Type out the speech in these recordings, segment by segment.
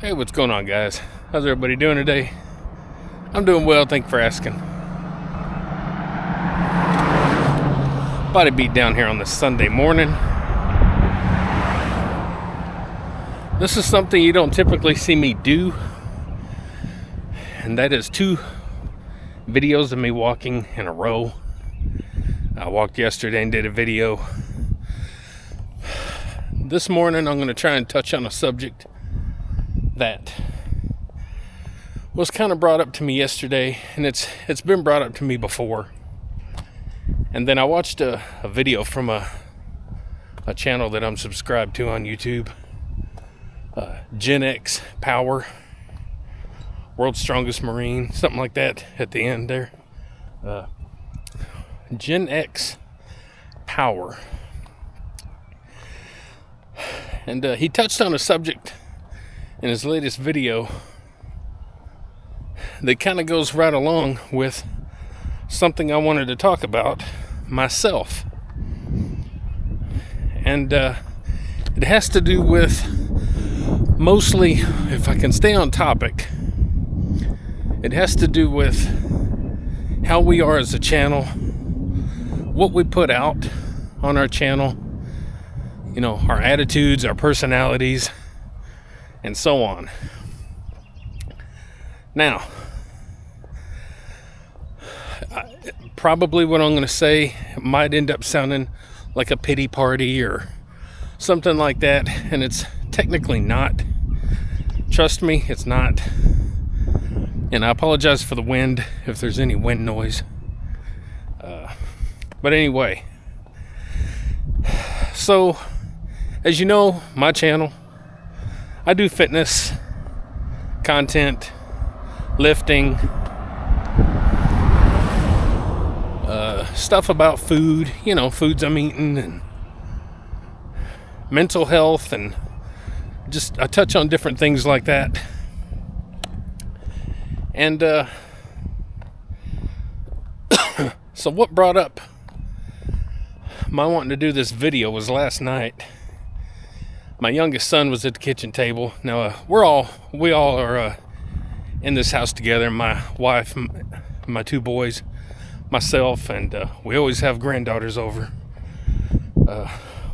Hey, what's going on, guys? How's everybody doing today? I'm doing well, thank you for asking. Body beat down here on this Sunday morning. This is something you don't typically see me do, and that is 2 videos of me walking in a row. I walked yesterday and did a video. This morning I'm going to try and touch on a subject that was kind of brought up to me yesterday, and it's been brought up to me before. And then I watched a video from a channel that I'm subscribed to on YouTube, Gen X Power, World's Strongest Marine, something like that at the end there. Gen X Power. And he touched on a subject in his latest video that kind of goes right along with something I wanted to talk about myself. And it has to do with, mostly, if I can stay on topic, it has to do with how we are as a channel, what we put out on our channel, you know, our attitudes, our personalities, and so on. Now, probably what I'm going to say might end up sounding like a pity party or something like that, and it's technically not. Trust me, it's not. And I apologize for the wind if there's any wind noise. But anyway, so as you know, my channel, I do fitness content, lifting, stuff about food, you know, foods I'm eating, and mental health, and just I touch on different things like that. And so what brought up my wanting to do this video was last night. My youngest son was at the kitchen table. Now we all are in this house together. My wife, my 2 boys, myself, and we always have granddaughters over.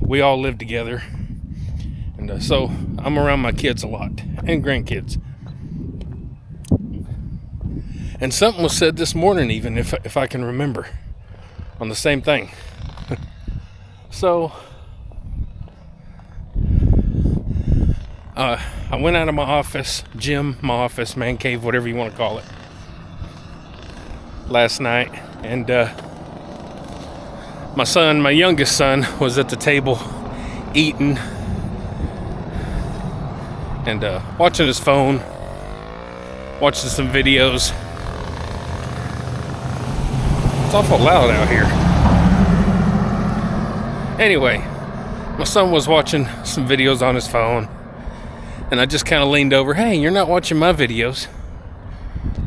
We all live together, and so I'm around my kids a lot and grandkids. And something was said this morning, even if I can remember, on the same thing. So I went out of my office, gym, my office, man cave, whatever you want to call it, last night, and my youngest son, was at the table eating and watching his phone, watching some videos. It's awful loud out here. Anyway, my son was watching some videos on his phone, and I just kind of leaned over. Hey, you're not watching my videos.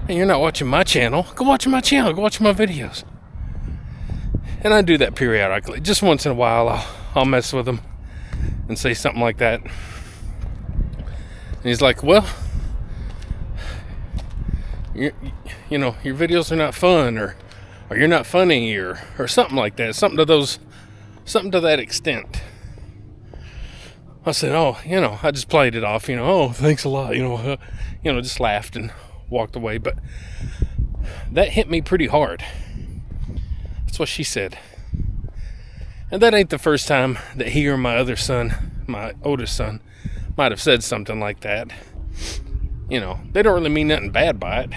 Hey, you're not watching my channel. Go watch my channel. Go watch my videos. And I do that periodically. Just once in a while, I'll mess with him and say something like that. And he's like, well, you know, your videos are not fun, or you're not funny, or something like that. Something to that extent. I said, oh, you know, I just played it off, you know, oh, thanks a lot, just laughed and walked away. But that hit me pretty hard. That's what she said. And that ain't the first time that he or my other son, my oldest son, might have said something like that. You know, they don't really mean nothing bad by it.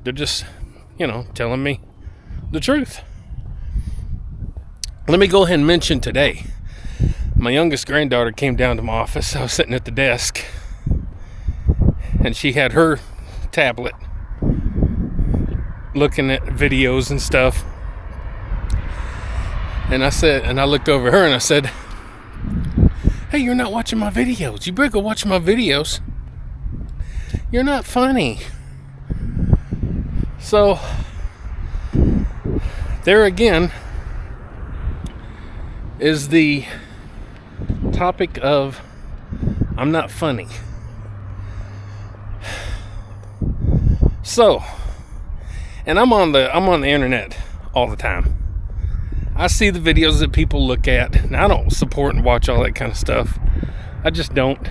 They're just, telling me the truth. Let me go ahead and mention today, my youngest granddaughter came down to my office. I was sitting at the desk, and she had her tablet looking at videos and stuff. And I looked over her and I said, hey, you're not watching my videos. You better go watch my videos. You're not funny. So, there again is the topic of I'm not funny. So, and I'm on the internet all the time. I see the videos that people look at, and I don't support and watch all that kind of stuff. I just don't.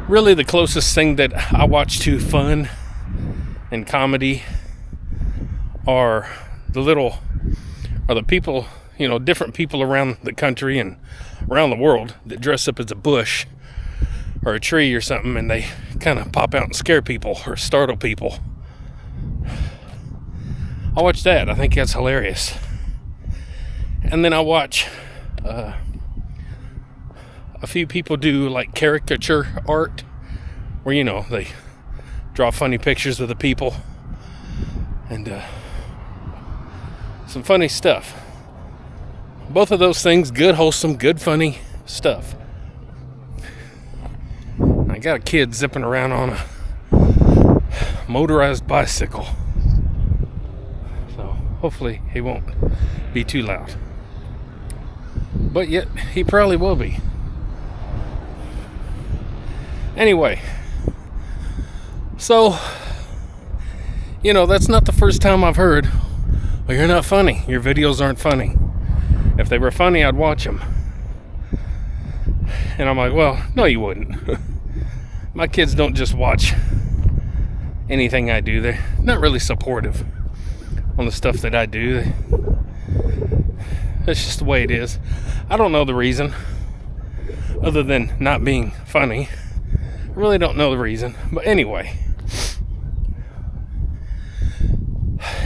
Really, the closest thing that I watch to fun and comedy are the people, different people around the country and around the world that dress up as a bush or a tree or something, and they kind of pop out and scare people or startle people. I watch that. I think that's hilarious. And then I watch a few people do like caricature art where, they draw funny pictures of the people and some funny stuff. Both of those things, good, wholesome, good, funny stuff. I got a kid zipping around on a motorized bicycle. So hopefully he won't be too loud. But yet, he probably will be. Anyway, so, that's not the first time I've heard, well, you're not funny. Your videos aren't funny. If they were funny, I'd watch them. And I'm like, well, no, you wouldn't. My kids don't just watch anything I do. They're not really supportive on the stuff that I do. That's just the way it is. I don't know the reason, other than not being funny. I really don't know the reason. But anyway,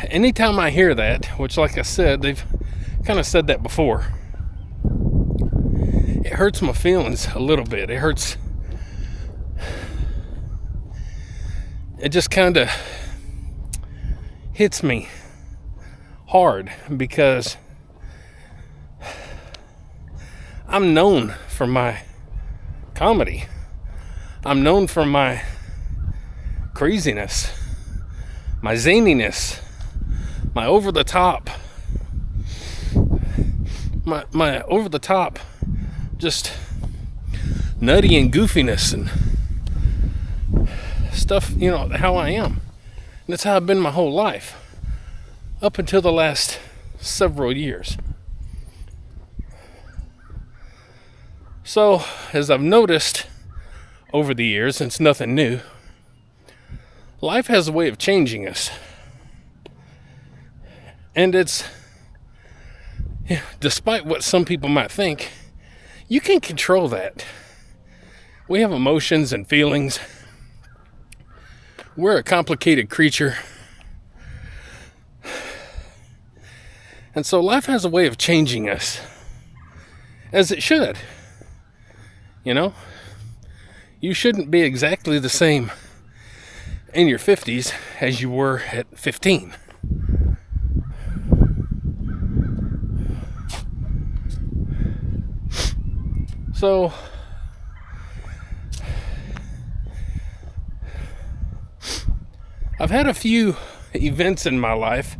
anytime I hear that, which like I said, they've kind of said that before, it hurts my feelings a little bit. It hurts. It just kind of hits me hard because I'm known for my comedy. I'm known for my craziness, my zaniness, my over the top, my over the top, just nutty and goofiness and stuff, how I am. And that's how I've been my whole life, up until the last several years. So, as I've noticed over the years, it's nothing new, life has a way of changing us. And it's, despite what some people might think, you can control that. We have emotions and feelings. We're a complicated creature. And so life has a way of changing us, as it should. You shouldn't be exactly the same in your 50s as you were at 15. So, I've had a few events in my life,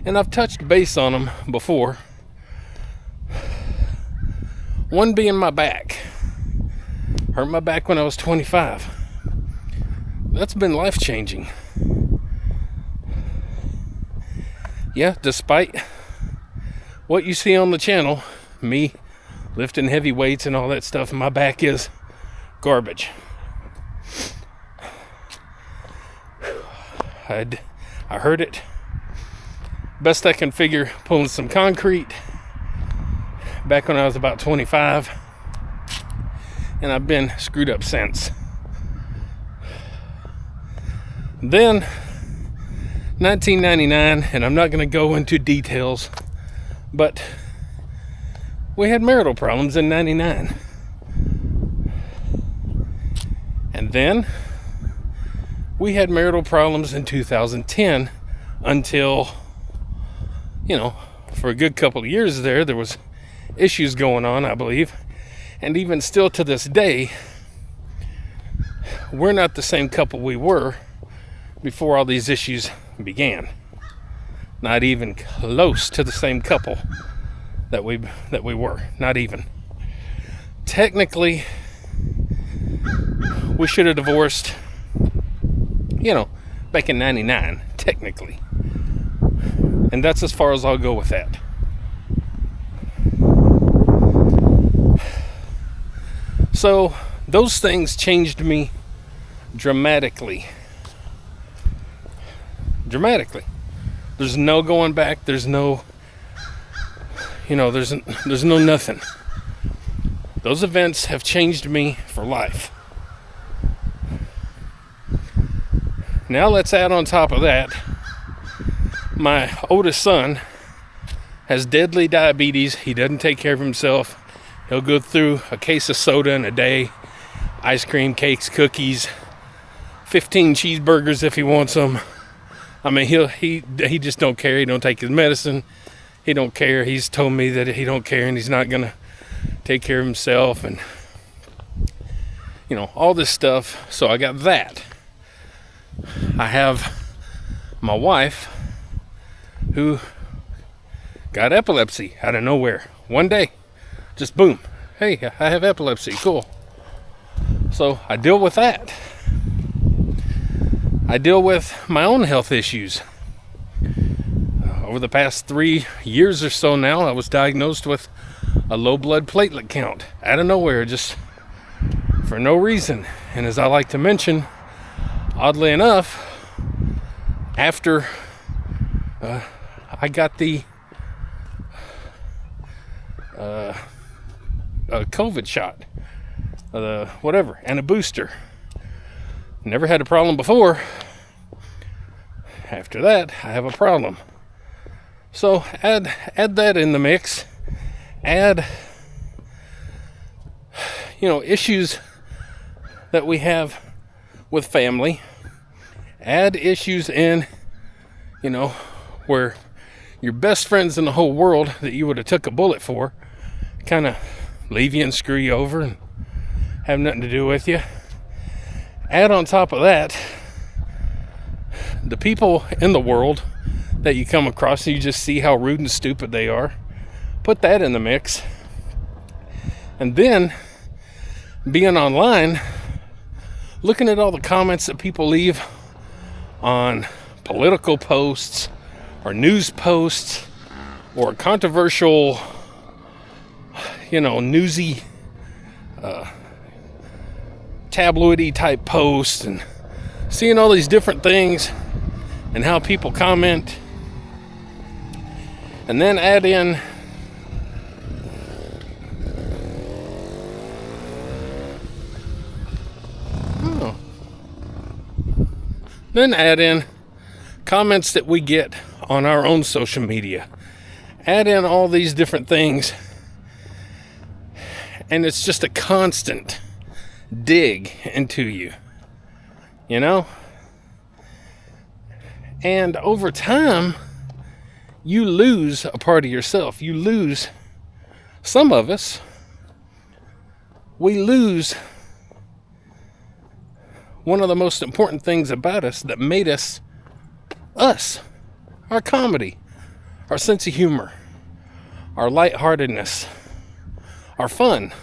and I've touched base on them before. One being my back. Hurt my back when I was 25. That's been life-changing. Yeah, despite what you see on the channel, me lifting heavy weights and all that stuff, my back is garbage. I heard it. Best I can figure, pulling some concrete back when I was about 25. And I've been screwed up since. Then, 1999, and I'm not going to go into details, but we had marital problems in 99. And then we had marital problems in 2010 until, for a good couple of years there was issues going on, I believe. And even still to this day, we're not the same couple we were before all these issues began. Not even close to the same couple that we were. Not even. Technically, we should have divorced, back in 99, technically. And that's as far as I'll go with that. So, those things changed me dramatically. Dramatically. There's no going back. There's no, there's no nothing. Those events have changed me for life. Now let's add on top of that, my oldest son has deadly diabetes. He doesn't take care of himself. He'll go through a case of soda in a day, ice cream, cakes, cookies, 15 cheeseburgers if he wants them. I mean, he just don't care. He don't take his medicine. He don't care. He's told me that he don't care and he's not gonna take care of himself and all this stuff. So I got that. I have my wife who got epilepsy out of nowhere one day. Just boom. Hey, I have epilepsy. Cool. So I deal with that. I deal with my own health issues. Over the past 3 years or so now, I was diagnosed with a low blood platelet count out of nowhere, just for no reason. And as I like to mention, oddly enough, after I got the COVID shot, and a booster. Never had a problem before. After that, I have a problem. So add that in the mix. Add, issues that we have with family. Add issues in, where your best friends in the whole world that you would have took a bullet for kind of leave you and screw you over and have nothing to do with you. Add on top of that the people in the world that you come across and you just see how rude and stupid they are. Put that in the mix. And then being online, looking at all the comments that people leave on political posts or news posts or controversial, newsy, tabloidy type posts, and seeing all these different things and how people comment, and then add in comments that we get on our own social media. Add in all these different things, and it's just a constant dig into you, and over time you lose a part of yourself. You lose, some of us, we lose one of the most important things about us that made us, our comedy, our sense of humor, our lightheartedness, our fun.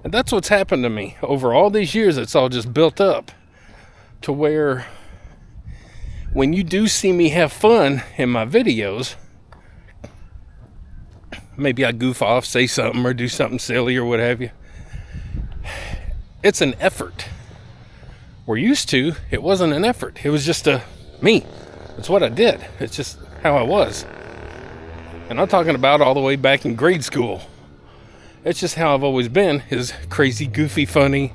And that's what's happened to me over all these years. It's all just built up to where when you do see me have fun in my videos, maybe I goof off, say something, or do something silly or what have you. It's an effort. We're used to, it wasn't an effort. It was just me. It's what I did. It's just how I was. And I'm talking about all the way back in grade school. It's just how I've always been, is crazy, goofy, funny.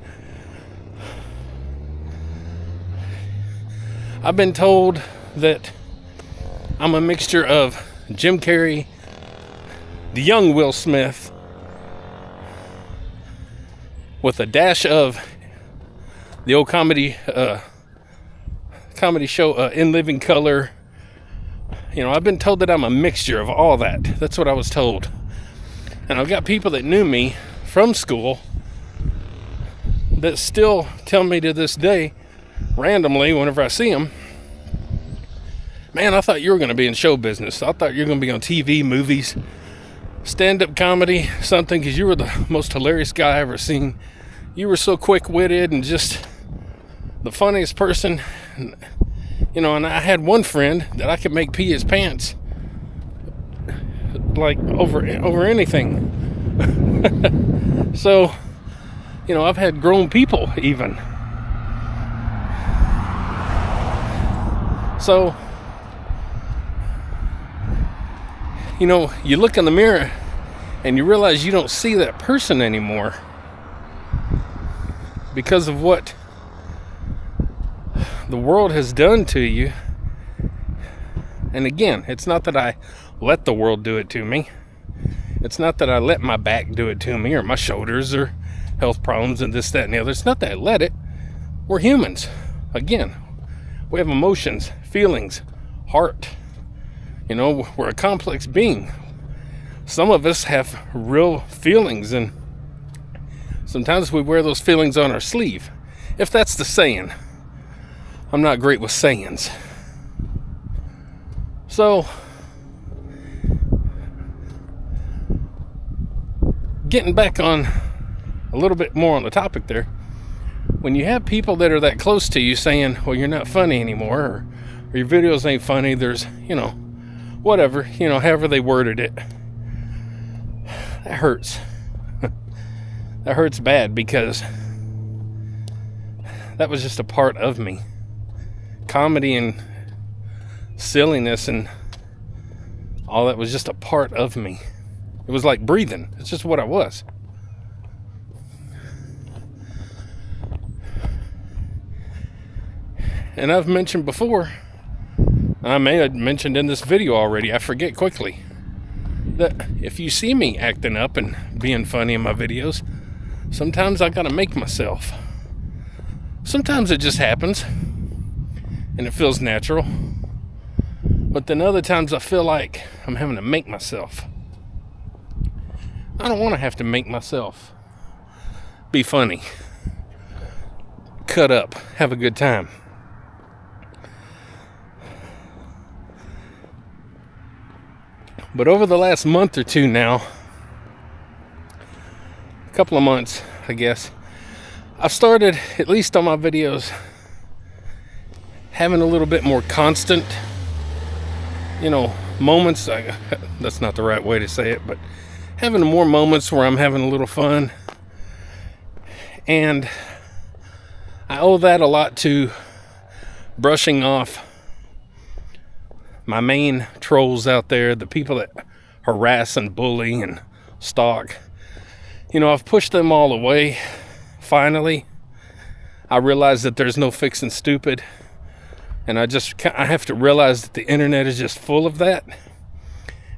I've been told that I'm a mixture of Jim Carrey, the young Will Smith, with a dash of the old comedy show In Living Color. I've been told that I'm a mixture of all that. That's what I was told. And I've got people that knew me from school that still tell me to this day, randomly, whenever I see them, man, I thought you were going to be in show business. I thought you were going to be on TV, movies, stand-up comedy, something, because you were the most hilarious guy I ever seen. You were so quick-witted and just the funniest person. And, you know, and I had one friend that I could make pee his pants like over anything. So, you know, I've had grown people even. So, you know, you look in the mirror and you realize you don't see that person anymore because of what the world has done to you. And again, it's not that I let the world do it to me. It's not that I let my back do it to me, or my shoulders, or health problems and this, that, and the other. It's not that I let it. We're humans. Again, we have emotions, feelings, heart. You know, we're a complex being. Some of us have real feelings, and sometimes we wear those feelings on our sleeve. If that's the saying. I'm not great with sayings. So, getting back on a little bit more on the topic there, when you have people that are that close to you saying, well, you're not funny anymore, or your videos ain't funny, there's, you know, whatever, you know, however they worded it, that hurts. That hurts bad, because that was just a part of me. Comedy and silliness and all that was just a part of me. It was like breathing. It's just what I was. And I've mentioned before, I may have mentioned in this video already, I forget quickly, that if you see me acting up and being funny in my videos, sometimes I gotta make myself. Sometimes it just happens and it feels natural. But then other times I feel like I'm having to make myself. I don't want to have to make myself be funny, cut up, have a good time. But over the last month or two now, a couple of months, I guess, I've started, at least on my videos, having a little bit more constant, you know, moments. That's not the right way to say it, but having more moments where I'm having a little fun. And I owe that a lot to brushing off my main trolls out there, the people that harass and bully and stalk. You know, I've pushed them all away. Finally, I realize that there's no fixing stupid. And I have to realize that the internet is just full of that.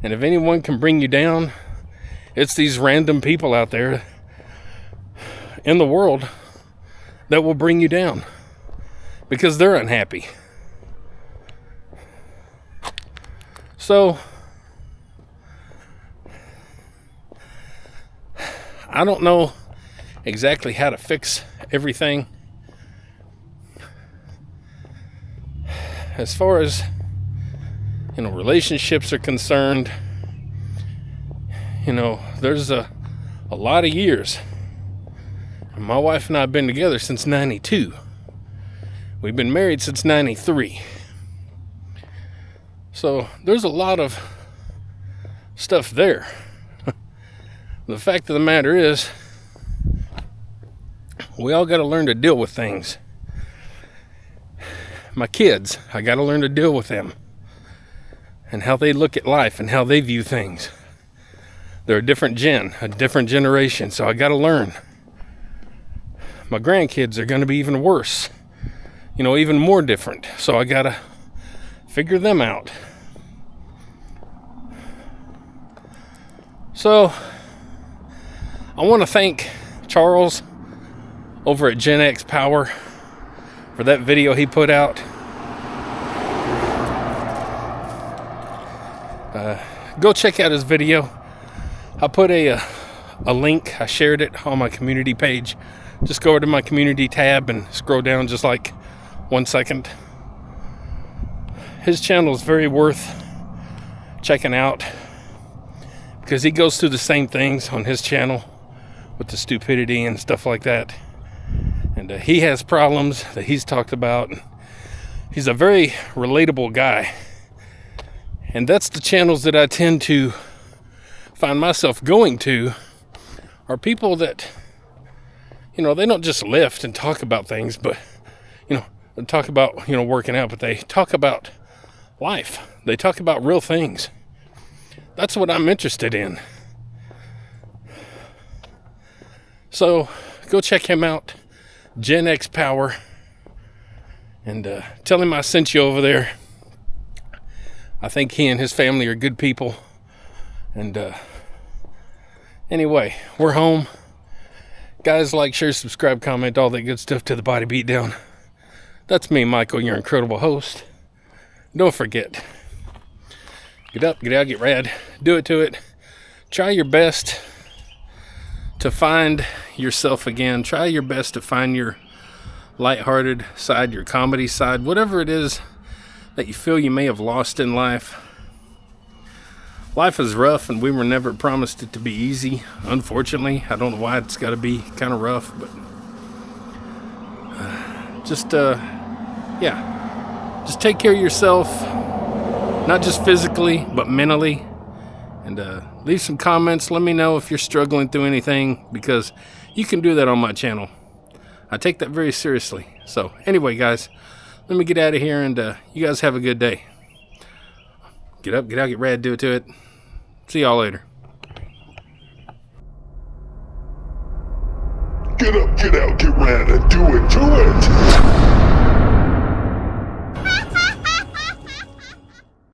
And if anyone can bring you down, it's these random people out there in the world that will bring you down because they're unhappy. So, I don't know exactly how to fix everything. As far as, you know, relationships are concerned, you know, there's a lot of years. My wife and I have been together since 92. We've been married since 93. So there's a lot of stuff there. The fact of the matter is, we all got to learn to deal with things. My kids, I got to learn to deal with them and how they look at life and how they view things. They're a different generation, so I got to learn. My grandkids are going to be even worse, you know, even more different, so I got to figure them out. So I want to thank Charles over at Gen X Power for that video he put out. Go check out his video. I put a link, I shared it on my community page. Just go over to my community tab and scroll down just like 1 second. his channel is very worth checking out because he goes through the same things on his channel with the stupidity and stuff like that. And he has problems that he's talked about. He's a very relatable guy. And that's the channels that I tend to find myself going to, are people that, you know, they don't just lift and talk about things, but, you know, talk about, you know, working out, but they talk about life. They talk about real things. That's what I'm interested in. So go check him out, Gen X Power, and tell him I sent you over there. I think he and his family are good people. And anyway, we're home. Guys, like, share, subscribe, comment, all that good stuff to the Body Beatdown. That's me, Michael, your incredible host. Don't forget, get up, get out, get rad. Do it to it. Try your best to find yourself again. Try your best to find your lighthearted side, your comedy side, whatever it is that you feel you may have lost in life. Life is rough, and we were never promised it to be easy, unfortunately. I don't know why it's got to be kind of rough, but just take care of yourself, not just physically, but mentally. And leave some comments. Let me know if you're struggling through anything, because you can do that on my channel. I take that very seriously. So anyway, guys, let me get out of here, and you guys have a good day. Get up, get out, get rad, do it to it. See y'all later. Get up, get out, get rad, and do it to it!